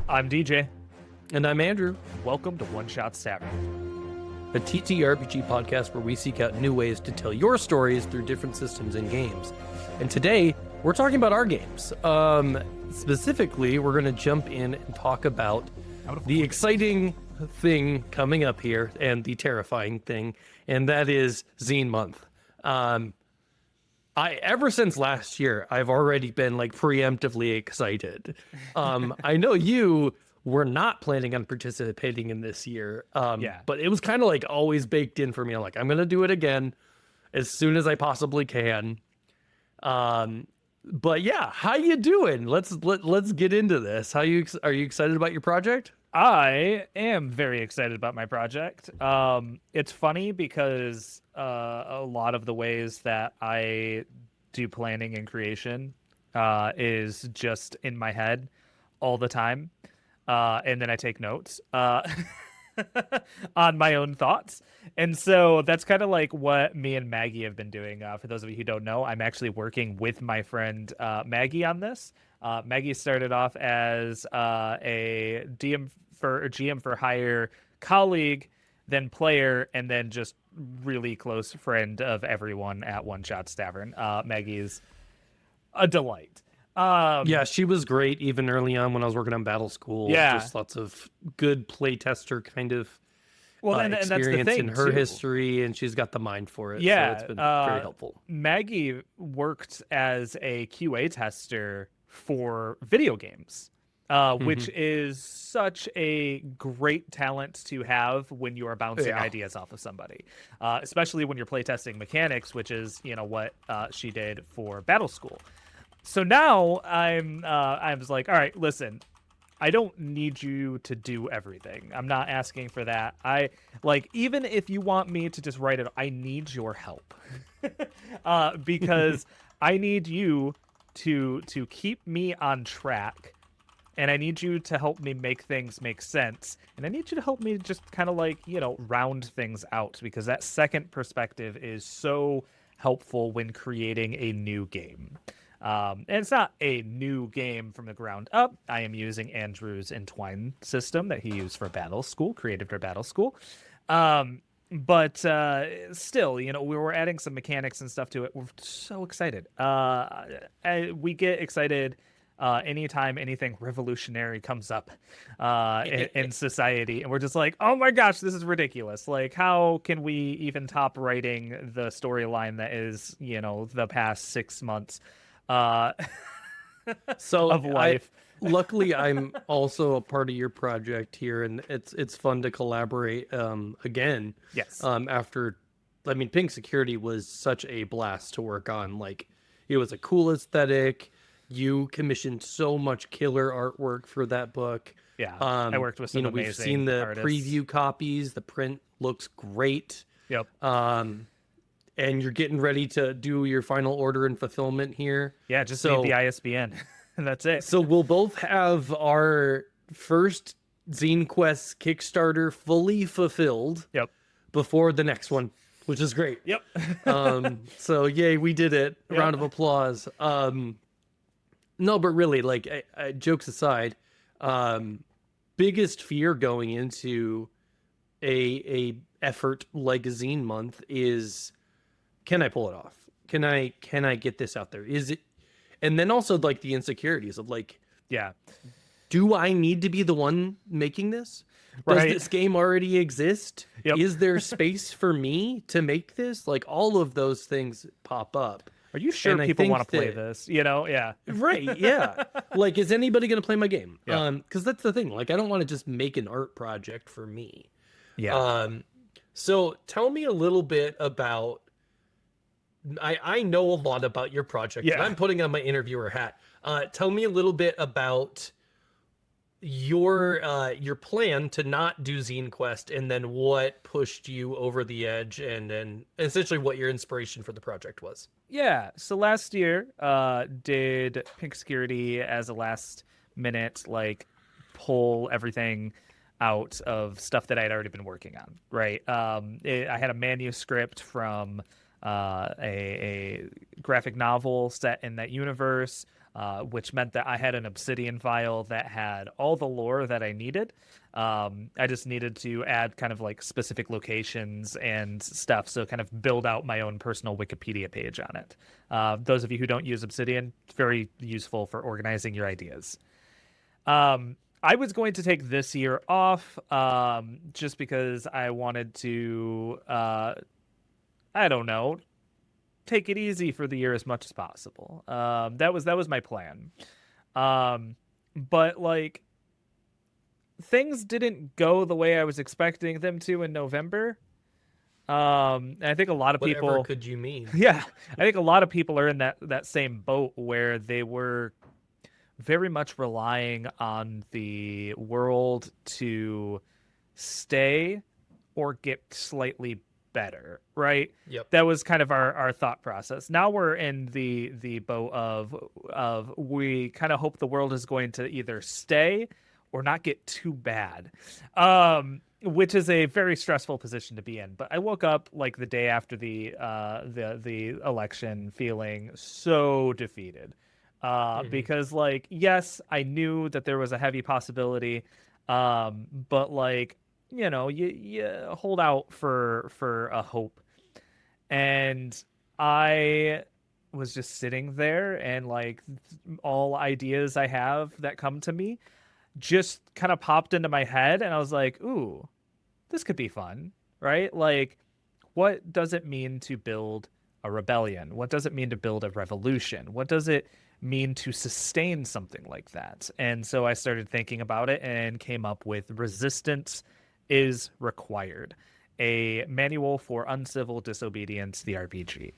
I'm DJ. And I'm Andrew, Welcome to One Shot Tavern, a TTRPG podcast where we seek out new ways to tell your stories through different systems and games. And today, we're talking about our games. Specifically, we're going to jump in and talk about the exciting thing coming up here and the terrifying thing, and that is Zine Month. Ever since last year, I've already been like preemptively excited. I know you were not planning on participating in this year, but it was kind of like always baked in for me. I'm like, I'm gonna do it again as soon as I possibly can. But yeah, how you doing? Let's get into this. Are you excited about your project? I am very excited about my project. It's funny because a lot of the ways that I do planning and creation is just in my head all the time. And then I take notes on my own thoughts. And so that's kind of like what me and Maggie have been doing. For those of you who don't know, I'm actually working with my friend Maggie on this. Maggie started off as a GM for hire colleague, then player, and then just really close friend of everyone at One Shot Tavern. Maggie's a delight. Yeah, she was great even early on when I was working on Battle School. Yeah. Just lots of good playtester kind of And that's the experience thing, in her too. history, and she's got the mind for it. Yeah, so it's been very helpful. Maggie worked as a QA tester for video games, which is such a great talent to have when you are bouncing ideas off of somebody, especially when you're playtesting mechanics, which is what she did for Battle School. So now I was like, all right, listen, I don't need you to do everything. I'm not asking for that. Even if you want me to just write it, I need your help because I need you to keep me on track, and I need you to help me make things make sense, and I need you to help me just kind of round things out, because that second perspective is so helpful when creating a new game. And it's not a new game from the ground up. I am using Andrew's Entwine system that he used for Battle School, created for Battle School. But still, we were adding some mechanics and stuff to it. We're so excited. We get excited anytime anything revolutionary comes up in society, and we're just like, oh my gosh, this is ridiculous. Like, how can we even top writing the storyline that is, the past 6 months of life? Luckily, I'm also a part of your project here, and it's fun to collaborate again. Yes. Pink Security was such a blast to work on. Like, it was a cool aesthetic. You commissioned so much killer artwork for that book. Yeah, I worked with some amazing we've seen the artists. preview copies. The print looks great. Yep. And you're getting ready to do your final order and fulfillment here. Yeah, just need the ISBN. And that's it. So we'll both have our first Zinequest Kickstarter fully fulfilled. Yep. Before the next one, which is great. Yep. So yay, we did it. Yep. Round of applause. No, but really, jokes aside, biggest fear going into a effort like Zine Month is, can I pull it off? Can I get this out there? Is it? And then also the insecurities of do I need to be the one making this? Does this game already exist? Yep. Is there space for me to make this? All of those things pop up. Are you sure people want to play this? Yeah. Right, yeah. Is anybody going to play my game? Yeah. Because that's the thing. I don't want to just make an art project for me. Yeah. So tell me a little bit about... I know a lot about your project. Yeah. And I'm putting on my interviewer hat. Tell me a little bit about your plan to not do Zinequest, and then what pushed you over the edge, and then essentially what your inspiration for the project was. Yeah, so last year did Pink Security as a last minute pull everything out of stuff that I'd already been working on, right? I had a manuscript from a graphic novel set in that universe. which meant that I had an Obsidian file that had all the lore that I needed. I just needed to add kind of like specific locations and stuff, so kind of build out my own personal Wikipedia page on it. Those of you who don't use Obsidian, it's very useful for organizing your ideas. I was going to take this year off, just because I wanted to, I don't know, take it easy for the year as much as possible. That was my plan. But like things didn't go the way I was expecting them to in November. And I think a lot of Whatever people, could you mean? yeah, I think a lot of people are in that same boat where they were very much relying on the world to stay or get slightly better, right? Yep. That was kind of our thought process. Now we're in the boat of we kind of hope the world is going to either stay or not get too bad. Which is a very stressful position to be in. But I woke up like the day after the election feeling so defeated. Because like, yes, I knew that there was a heavy possibility, but like, you hold out for a hope. And I was just sitting there, and like all ideas I have that come to me just kind of popped into my head, and I was like, ooh, this could be fun, right? Like, what does it mean to build a rebellion? What does it mean to build a revolution? What does it mean to sustain something like that? And so I started thinking about it and came up with Resistance is Required, a manual for uncivil disobedience, the RPG.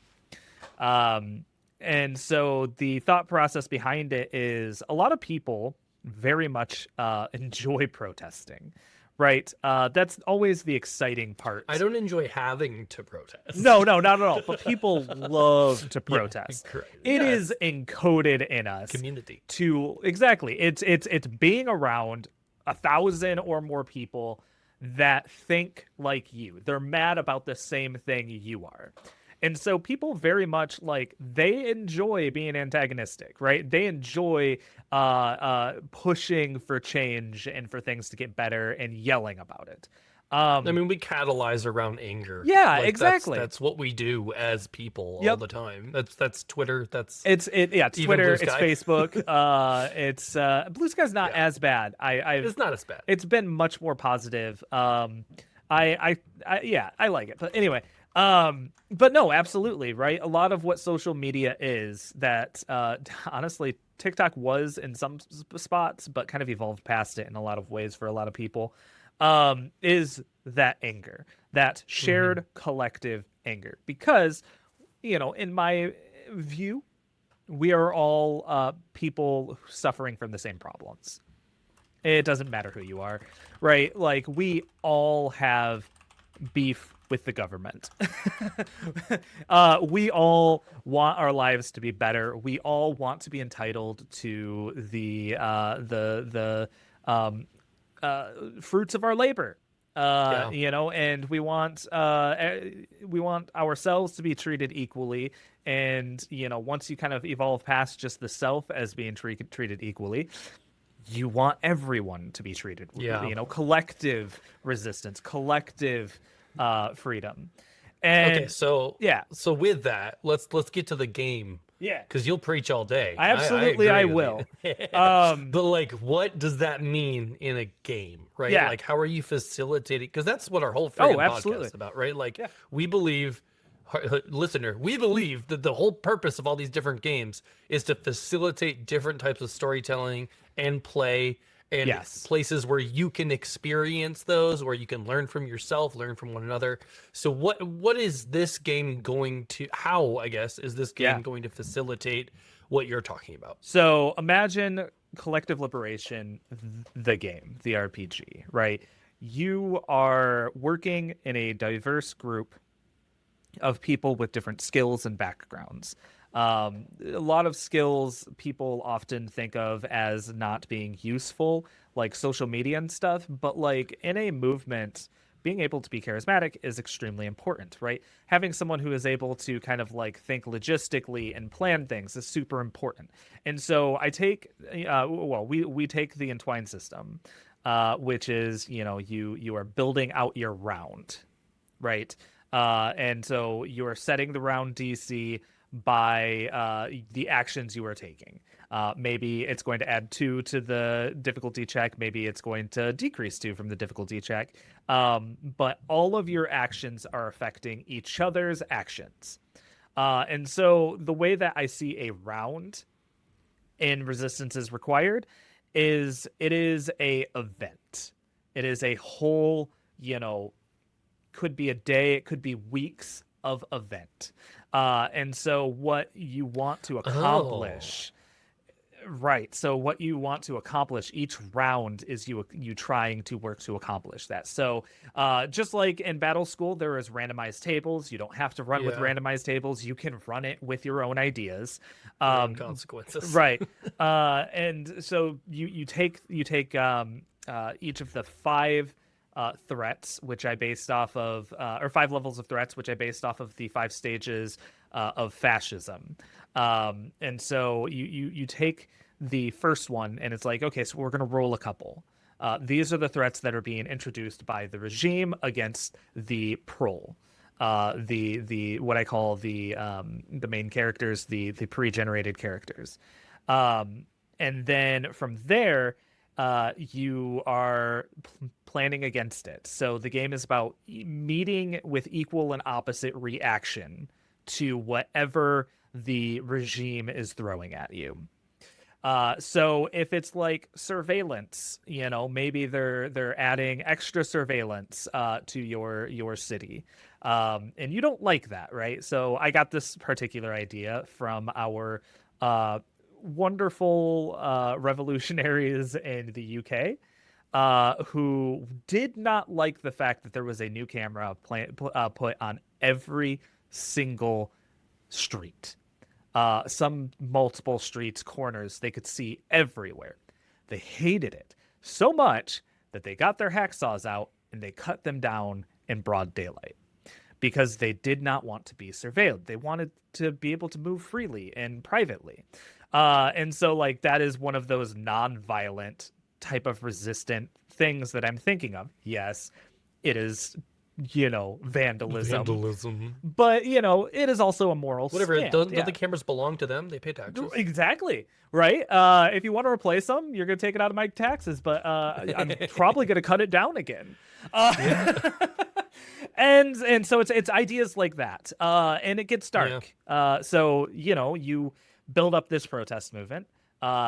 And so the thought process behind it is a lot of people very much enjoy protesting, right? That's always the exciting part. I don't enjoy having to protest. No, not at all. But people love to protest. Yeah, It is encoded in us. Community. Exactly. It's being around 1,000 or more people that think like you. They're mad about the same thing you are. And so people very much like, they enjoy being antagonistic, right? They enjoy pushing for change and for things to get better and yelling about it. I mean, we catalyze around anger. Yeah, like, exactly. That's what we do as people all the time. That's Twitter. It's Twitter. It's Facebook. It's Blue Sky's not as bad. It's not as bad. It's been much more positive. I like it. But anyway, but no, absolutely right. A lot of what social media is that, honestly, TikTok was in some spots, but kind of evolved past it in a lot of ways for a lot of people. Is that anger, that shared collective anger, because, in my view, we are all people suffering from the same problems. It doesn't matter who you are, right? Like, we all have beef with the government. We all want our lives to be better. We all want to be entitled to the fruits of our labor. And we want ourselves to be treated equally. And once you kind of evolve past just the self as being treated equally, you want everyone to be treated. Collective resistance, collective freedom. And okay, so so with that, let's get to the game. Yeah, because you'll preach all day. I will. But like, what does that mean in a game, right? Yeah. Like, how are you facilitating? Because that's what our whole podcast is about, right? Like, we believe, listener, we believe that the whole purpose of all these different games is to facilitate different types of storytelling and play, and places where you can experience those, where you can learn from yourself, learn from one another. So what is this game going to, how, I guess, is this game going to facilitate what you're talking about? So imagine Collective Liberation, the game, the RPG, right? You are working in a diverse group of people with different skills and backgrounds. A lot of skills people often think of as not being useful, like social media and stuff, but like in a movement being able to be charismatic is extremely important, right? Having someone who is able to kind of like think logistically and plan things is super important. And so I take, we take the entwine system, which is, you are building out your round, right? And so you are setting the round DC by the actions you are taking. Maybe it's going to add 2 to the difficulty check. Maybe it's going to decrease 2 from the difficulty check. But all of your actions are affecting each other's actions. And so the way that I see a round in Resistance is Required is it is a event. It is a whole, could be a day, it could be weeks of event. And so what you want to accomplish, right? So what you want to accomplish each round is you trying to work to accomplish that. So just like in Battle School, there is randomized tables. You don't have to run with randomized tables. You can run it with your own ideas. Consequences, right? And so you take each of the 5 threats, which I based off of, or 5 levels of threats, which I based off of the 5 stages of fascism. And so you take the first one, and it's like, okay, so we're going to roll a couple. These are the threats that are being introduced by the regime against the prole. The what I call the main characters, the pre-generated characters. And then from there, you are planning against it. So the game is about meeting with equal and opposite reaction to whatever the regime is throwing at you. So if it's like surveillance, maybe they're adding extra surveillance to your city, and you don't like that, right? So I got this particular idea from our wonderful revolutionaries in the UK, who did not like the fact that there was a new camera put on every single street. Some multiple streets, corners, they could see everywhere. They hated it so much that they got their hacksaws out and they cut them down in broad daylight because they did not want to be surveilled. They wanted to be able to move freely and privately. And so like that is one of those non-violent type of resistant things that I'm thinking of. Yes, it is, vandalism. But, it is also a moral whatever. stand. Don't the cameras belong to them? They pay taxes. Exactly. Right? If you want to replace them, you're going to take it out of my taxes, but I'm probably going to cut it down again. And so it's ideas like that. And it gets dark. Yeah. So, you build up this protest movement.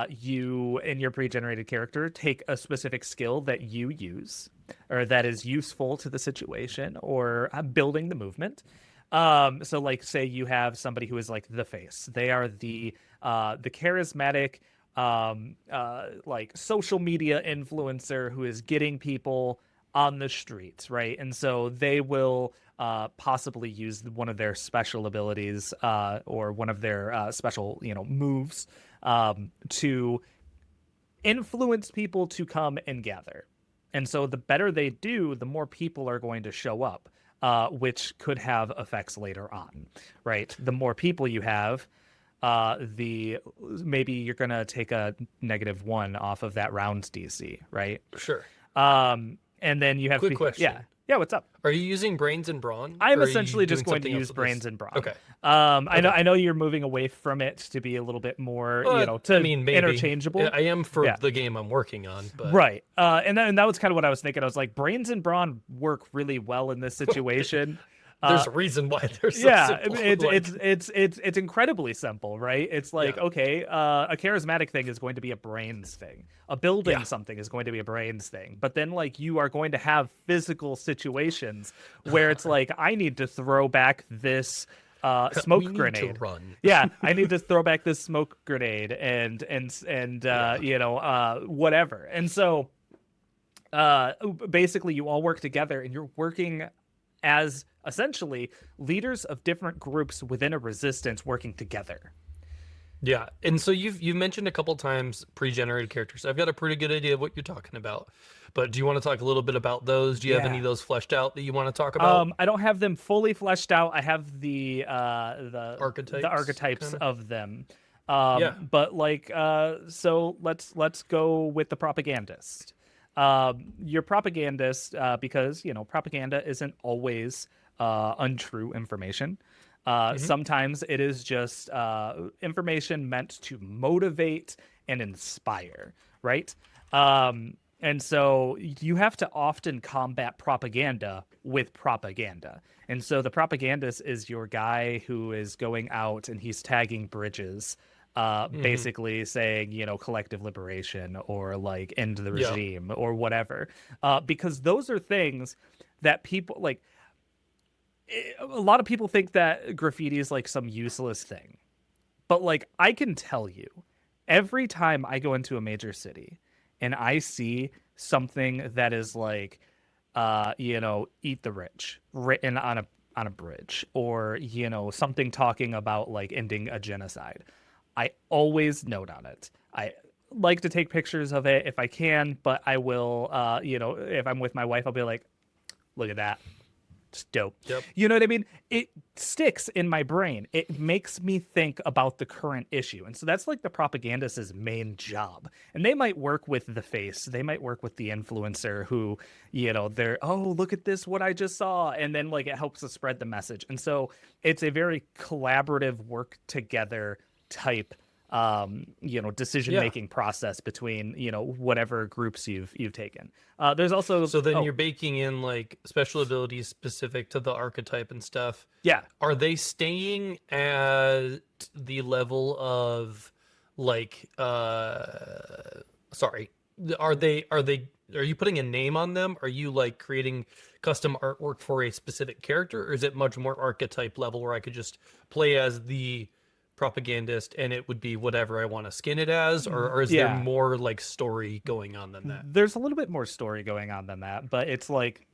You, in your pre-generated character, take a specific skill that you use or that is useful to the situation or building the movement. So like, say you have somebody who is like the face. They are the charismatic, like social media influencer who is getting people on the streets, right? And so they will possibly use one of their special abilities or one of their special, moves to influence people to come and gather. And so the better they do, the more people are going to show up, which could have effects later on, right? The more people you have, maybe you're going to take a -1 off of that round's DC, right? Sure. And then you have quick question. Yeah, what's up? Are you using brains and brawn? I'm essentially just going to use brains and brawn. Okay. I know you're moving away from it to be a little bit more, maybe. Interchangeable. I am for the game I'm working on, but right. And that was kind of what I was thinking. I was like, brains and brawn work really well in this situation. There's a reason why they're so simple. It's incredibly simple, right? It's like, okay, a charismatic thing is going to be a brains thing. A building something is going to be a brains thing. But then like you are going to have physical situations where it's like, I need to throw back this smoke grenade. To run. Yeah, I need to throw back this smoke grenade and whatever. And so basically you all work together and you're working as essentially leaders of different groups within a resistance working together. Yeah, and so you've mentioned a couple times pre-generated characters. I've got a pretty good idea of what you're talking about, but do you want to talk a little bit about those? Do you have any Yeah. of those fleshed out that you want to talk about? I don't have them fully fleshed out. I have the Archetypes, archetypes kind of. of them. Yeah. But like so let's go with the propagandist. Your propagandist, because you know propaganda isn't always untrue information. Hmm. Sometimes it is just information meant to motivate and inspire, right? And so you have to often combat propaganda with propaganda. And so the propagandist is your guy who is going out and he's tagging bridges, Hmm. basically saying, you know, collective liberation or like end the Yeah. regime or whatever. Because those are things that people like a lot of people think that graffiti is like some useless thing. But like I can tell you, every time I go into a major city and I see something that is like you know, eat the rich written on a bridge or, you know, something talking about like ending a genocide, I always note on it. I like to take pictures of it if I can, but I will you know, if I'm with my wife, I'll be like, look at that. It's dope. Yep. You know what I mean? It sticks in my brain. It makes me think about the current issue. And so that's like the propagandist's main job. And they might work with the face. They might work with the influencer who, you know, they're, oh, look at this, what I just saw. And then like it helps to spread the message. And so it's a very collaborative work together type you know, decision Yeah. making process between, you know, whatever groups you've taken. There's also So then oh you're baking in like special abilities specific to the archetype and stuff. yeah. Are they staying at the level of like sorry. Are you putting a name on them? Are you like creating custom artwork for a specific character, or is it much more archetype level where I could just play as the propagandist and it would be whatever I want to skin it as, or is there Yeah, more like story going on than that? there's a little bit more story going on than that, but it's like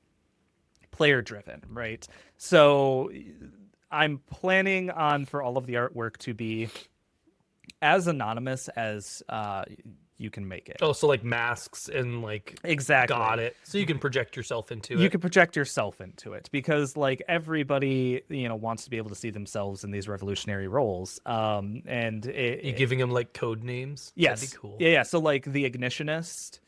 player driven, right? So I'm planning on for all of the artwork to be as anonymous as you can make it. Oh, so like masks and like got Exactly. it. So you can project yourself into You it. can project yourself into it because like everybody, you know, wants to be able to see themselves in these revolutionary roles. And You giving them like code names? That'd be yes. cool. Yeah, yeah. So like the ignitionist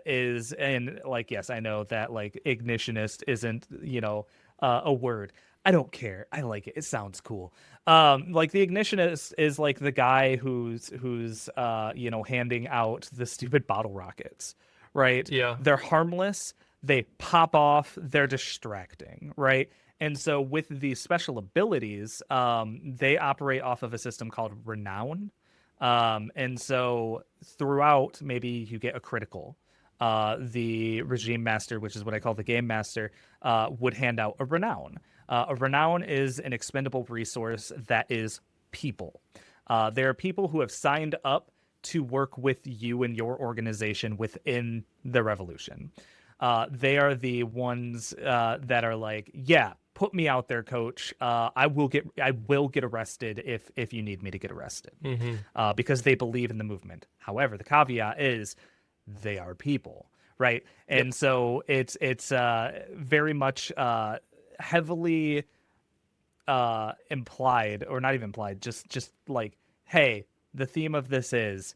is and like yes, I know that like ignitionist isn't, you know, a word. I don't care. I like it. It sounds cool. Like the ignitionist is like the guy who's you know, handing out the stupid bottle rockets, right? Yeah. They're harmless, they pop off, they're distracting, right? And so with these special abilities, they operate off of a system called renown. And so throughout, maybe you get a critical. The regime master, which is what I call the game master, would hand out a renown. A renown is an expendable resource that is people. There are people who have signed up to work with you and your organization within the revolution. They are the ones that are like, yeah, put me out there, coach. I will get arrested if you need me to get arrested, Hmm. because they believe in the movement. However, the caveat is they are people, right? Yep. And so it's very much heavily implied, or not even implied, just like, hey, the theme of this is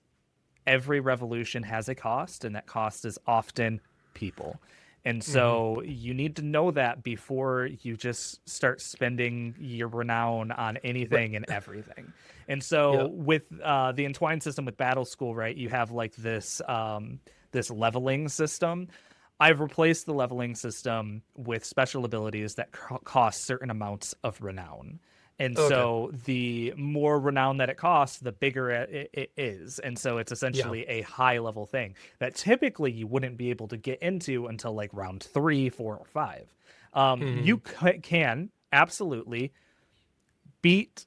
every revolution has a cost, and that cost is often people. And Hmm. so you need to know that before you just start spending your renown on Right. anything and everything. And so Yeah. with the entwined system with Battle School, right, you have like this leveling system. I've replaced the leveling system with special abilities that cost certain amounts of renown. And Okay. so the more renown that it costs, the bigger it is. And so it's Yeah. essentially a high level thing that typically you wouldn't be able to get into until like round three, four, or five. You Hmm. can absolutely beat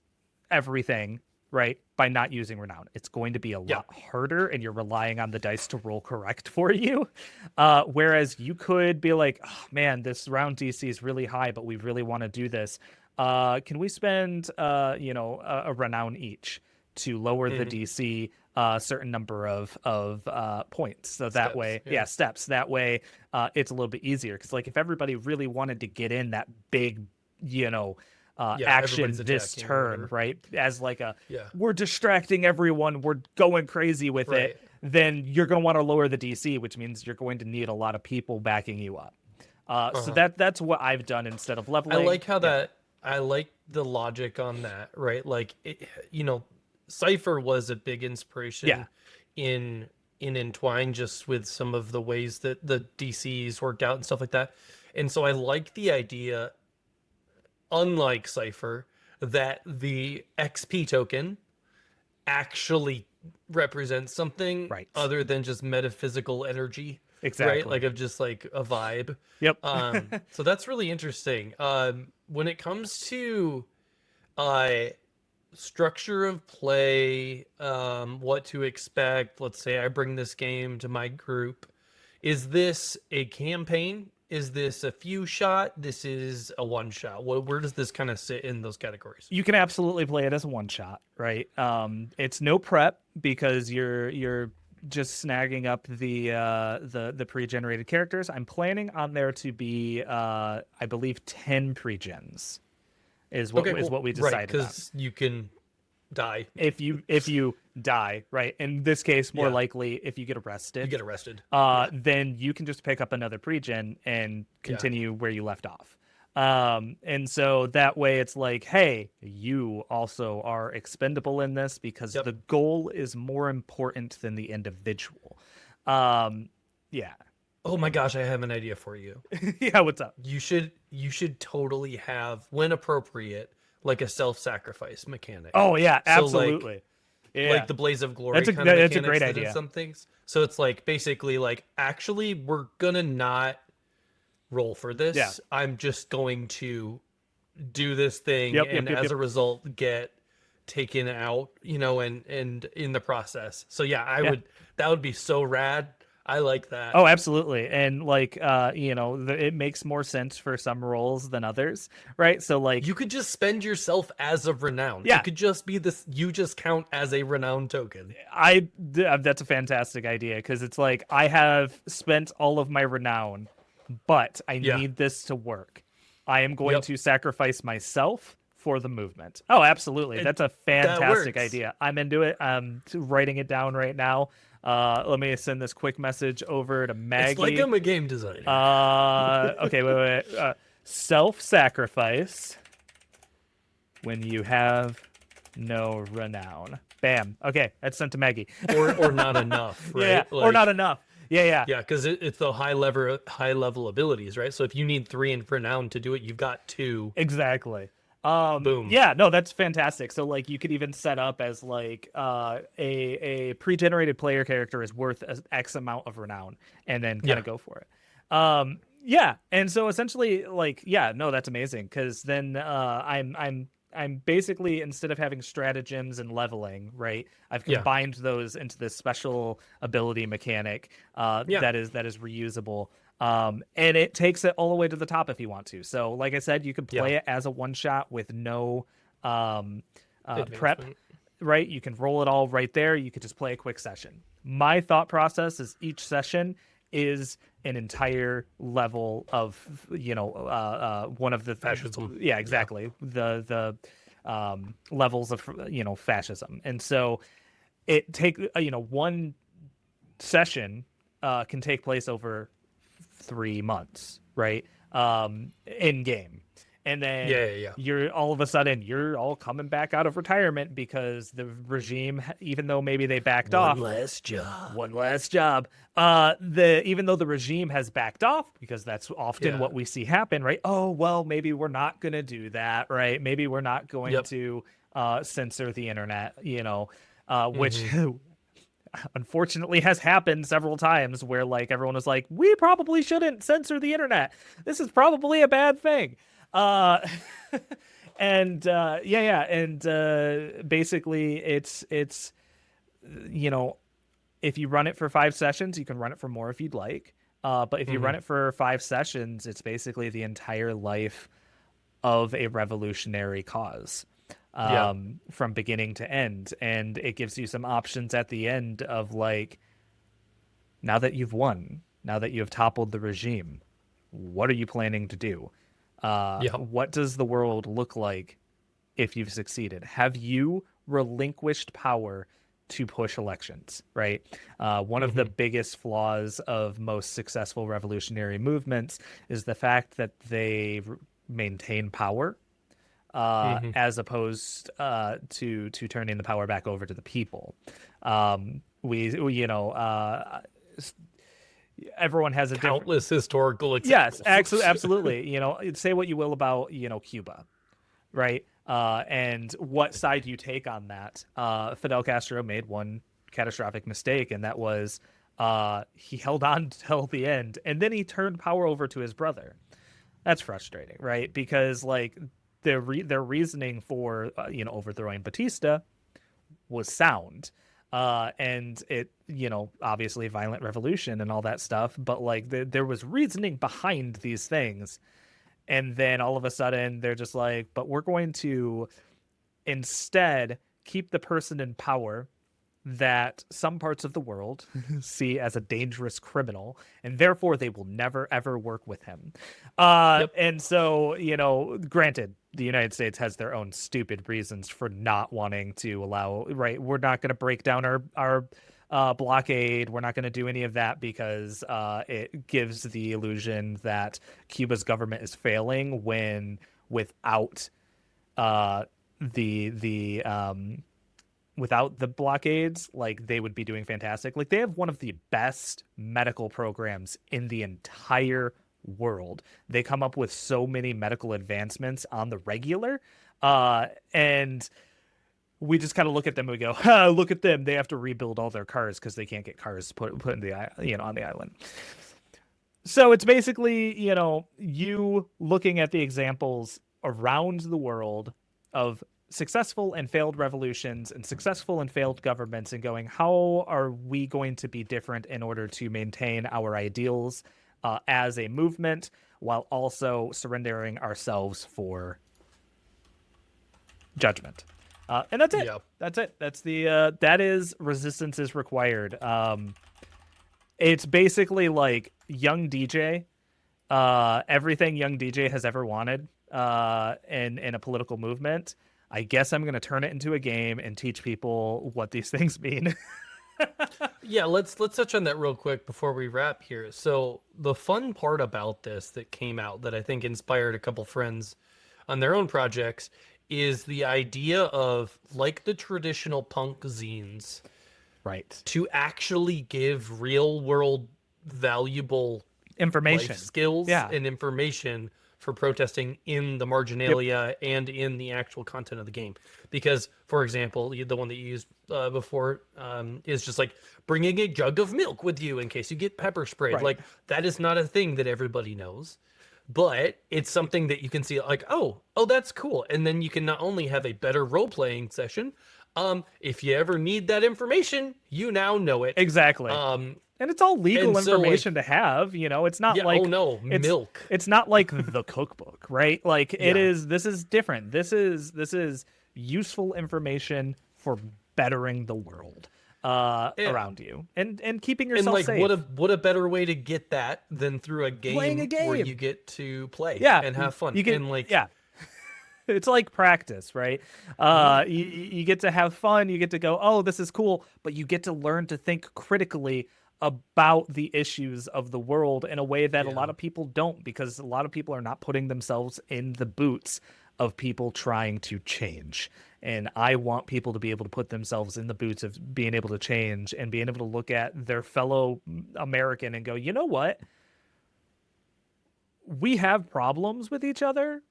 everything, right, by not using renown. It's going to be a Yeah. lot harder, and you're relying on the dice to roll correct for you. Whereas you could be like, oh, man, this round DC is really high, but we really want to do this. Can we spend, you know, a renown each to lower the DC a certain number of points. So that Steps, way, yeah. steps. That way, it's a little bit easier. Because like if everybody really wanted to get in that big, action everybody's this attacking or turn, whatever. right? As like Yeah. we're distracting everyone, we're going crazy with Right. it. Then you're going to want to lower the DC, which means you're going to need a lot of people backing you up. So that's what I've done instead of I leveling. like how I like the logic on that, right? Like, Cypher was a big inspiration in Entwine, just with some of the ways that the DCs worked out and stuff like that. And so I like the idea, unlike Cypher, that the XP token actually represents something Right. other than just metaphysical energy. Exactly. Right? Like of just like a vibe. Yep. So that's really interesting. When it comes to uh structure of play, what to expect, let's say I bring this game to my group. Is this a campaign? Is this a few shot? This is a one shot. Where does this kind of sit in those categories? You can absolutely play it as a one shot, right? It's no prep because you're just snagging up the pre-generated characters. I'm planning on there to be I believe 10 pre-gens is what Okay, is cool. what we Right, decided on. because you can die. If you die, right? In this case, more Yeah. likely if you get arrested. You get arrested. Then you can just pick up another pre-gen and continue where you left off. And so that way it's like, hey, you also are expendable in this because the goal is more important than the individual. Yeah. Oh my gosh, I have an idea for you. Yeah, what's up? You should totally have, when appropriate, like a self-sacrifice mechanic. Oh yeah, So, absolutely. Like the Blaze of Glory That's a kind of great mechanics that idea. in some things. So it's like basically like, actually we're gonna not roll for this. Yeah. I'm just going to do this thing and as a result get taken out, and in the process. So that would be so rad. I like that. Oh, absolutely. And like, it makes more sense for some roles than others, right? So like you could just spend yourself as a renown. Yeah. It could just be this, you just count as a renown token. that's a fantastic idea because it's like I have spent all of my renown, but I need this to work. I am going to sacrifice myself for the movement. Oh, absolutely. That's a fantastic idea. I'm into it. I'm writing it down right now. Let me send this quick message over to Maggie. It's like I'm a game designer. Okay, wait. Self-sacrifice when you have no renown. Bam. Okay, that's sent to Maggie. or not enough, right? Yeah, or not enough. Yeah. Yeah, because it's the high level abilities, right? So if you need 3 in renown to do it, you've got 2. Exactly. Boom. Yeah, no, that's fantastic. So like you could even set up as like a pre-generated player character is worth X amount of renown, and then kind of go for it. Yeah, and so essentially like no, that's amazing because then I'm basically, instead of having stratagems and leveling, right, I've combined those into this special ability mechanic that is reusable. And it takes it all the way to the top if you want to. So like I said, you can play it as a one shot with no prep, right? You can roll it all right there. You could just play a quick session. My thought process is each session is an entire level of one of the fascism. Yeah, exactly. The levels of fascism. And so it one session can take place over 3 months, right? In game. And then you're all of a sudden you're all coming back out of retirement because the regime, even though maybe they backed off, one last job. Even though the regime has backed off, because that's often what we see happen, right? Oh well, maybe we're not gonna do that, right? Maybe we're not going to censor the internet, which unfortunately has happened several times where like everyone was like, we probably shouldn't censor the internet. This is probably a bad thing. And basically it's if you run it for 5 sessions, you can run it for more if you'd like. But if you run it for 5 sessions, it's basically the entire life of a revolutionary cause. Yeah. from beginning to end. And it gives you some options at the end of like, now that you've won, now that you have toppled the regime, what are you planning to do? Yeah. What does the world look like if you've succeeded? Have you relinquished power to push elections, right? One of the Hmm. biggest flaws of most successful revolutionary movements is the fact that they maintain power Hmm. as opposed to turning the power back over to the people. You know, everyone has a different. Countless historical Yes, examples. absolutely. You know, say what you will about, you know, Cuba, right? And what side you take on that. Fidel Castro made one catastrophic mistake, and that was he held on till the end, and then he turned power over to his brother. That's frustrating, right? Because like their reasoning for you know, overthrowing Batista was sound. And it, you know, obviously violent revolution and all that stuff, but like there was reasoning behind these things. And then all of a sudden they're just like, but we're going to instead keep the person in power that some parts of the world see as a dangerous criminal, and therefore they will never ever work with him. Yep. And so, you know, granted, the United States has their own stupid reasons for not wanting to allow. Right, we're not going to break down our blockade. We're not going to do any of that because it gives the illusion that Cuba's government is failing when without uh, the without the blockades, like they would be doing fantastic. Like they have one of the best medical programs in the entire world. They come up with so many medical advancements on the regular. And we just kind of look at them and we go, look at them. They have to rebuild all their cars because they can't get cars put in the, you know, on the island. So it's basically, you know, you looking at the examples around the world of successful and failed revolutions and successful and failed governments and going, how are we going to be different in order to maintain our ideals as a movement while also surrendering ourselves for judgment? And that's it. Yeah. That's it. That's the that is resistance is required. It's basically like young DJ, everything young DJ has ever wanted in a political movement. I guess I'm going to turn it into a game and teach people what these things mean. Yeah, let's touch on that real quick before we wrap here. So the fun part about this that came out that I think inspired a couple friends on their own projects is the idea of like the traditional punk zines Right. to actually give real world valuable life Information. skills Yeah. and information for protesting in the Yep. marginalia and in the actual content of the game. Because, for example, the one that you used before is just like bringing a jug of milk with you in case you get pepper sprayed. Right. Like, that is not a thing that everybody knows. But it's something that you can see like, oh, that's cool. And then you can not only have a better role playing session, if you ever need that information, you now know it. Exactly. Um, And it's all legal and so information like, to have, you know. It's not yeah, oh like no, it's milk. it's not like the cookbook, right? Like it Yeah. is, this is different. This is useful information for bettering the world Yeah. around you and keeping And yourself like safe. what a better way to get that than through a Playing a game where game. you get to play Yeah, and have fun. you get, And like, yeah. It's like practice, right? yeah. You get to have fun. You get to go, oh, this is cool, but you get to learn to think critically about the issues of the world in a way that a lot Yeah. of people don't, because a lot of people are not putting themselves in the boots of people trying to change. And I want people to be able to put themselves in the boots of being able to change and being able to look at their fellow American and go, you know what? We have problems with each other,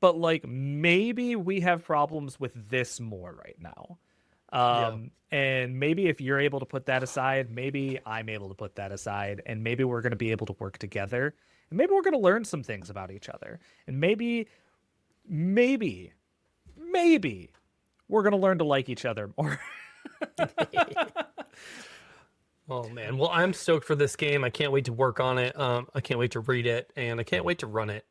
but like maybe we have problems with this more right now. Yeah. And maybe if you're able to put that aside, maybe I'm able to put that aside, and maybe we're going to be able to work together, and maybe we're going to learn some things about each other, and maybe, maybe we're going to learn to like each other more. Oh man. Well, I'm stoked for this game. I can't wait to work on it. I can't wait to read it and I can't wait to run it.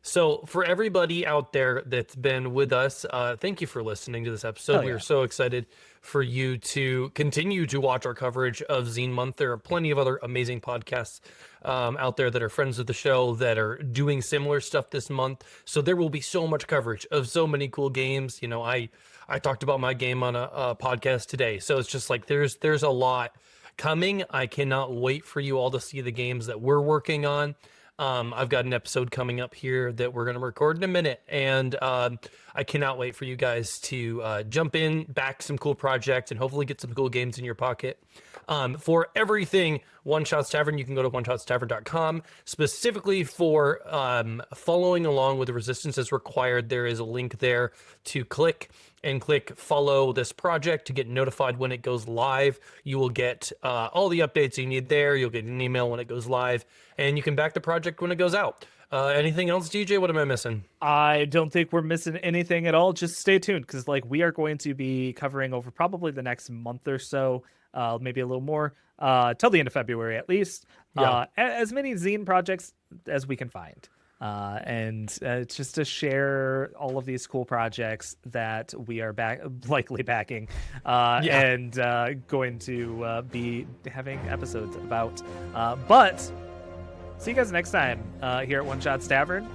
So, for everybody out there that's been with us, thank you for listening to this episode. Hell We yeah. are so excited for you to continue to watch our coverage of Zine Month. There are plenty of other amazing podcasts out there that are friends of the show that are doing similar stuff this month. So, there will be so much coverage of so many cool games. You know, I talked about my game on a podcast today. So, it's just like there's a lot coming. I cannot wait for you all to see the games that we're working on. I've got an episode coming up here that we're going to record in a minute, and I cannot wait for you guys to jump in, back some cool projects, and hopefully get some cool games in your pocket. For everything One Shots Tavern, you can go to oneshots.tavern.com. Specifically for following along with the Resistance as required, there is a link there to click follow this project to get notified when it goes live. You will get all the updates you need there. You'll get an email when it goes live, and you can back the project when it goes out. Anything else, DJ? What am I missing? I don't think we're missing anything at all. Just stay tuned, because like we are going to be covering over probably the next month or so, maybe a little more, till the end of February at least. Yeah. As many zine projects as we can find. And it's just to share all of these cool projects that we are likely backing, and going to be having episodes about. But see you guys next time here at One Shots Tavern.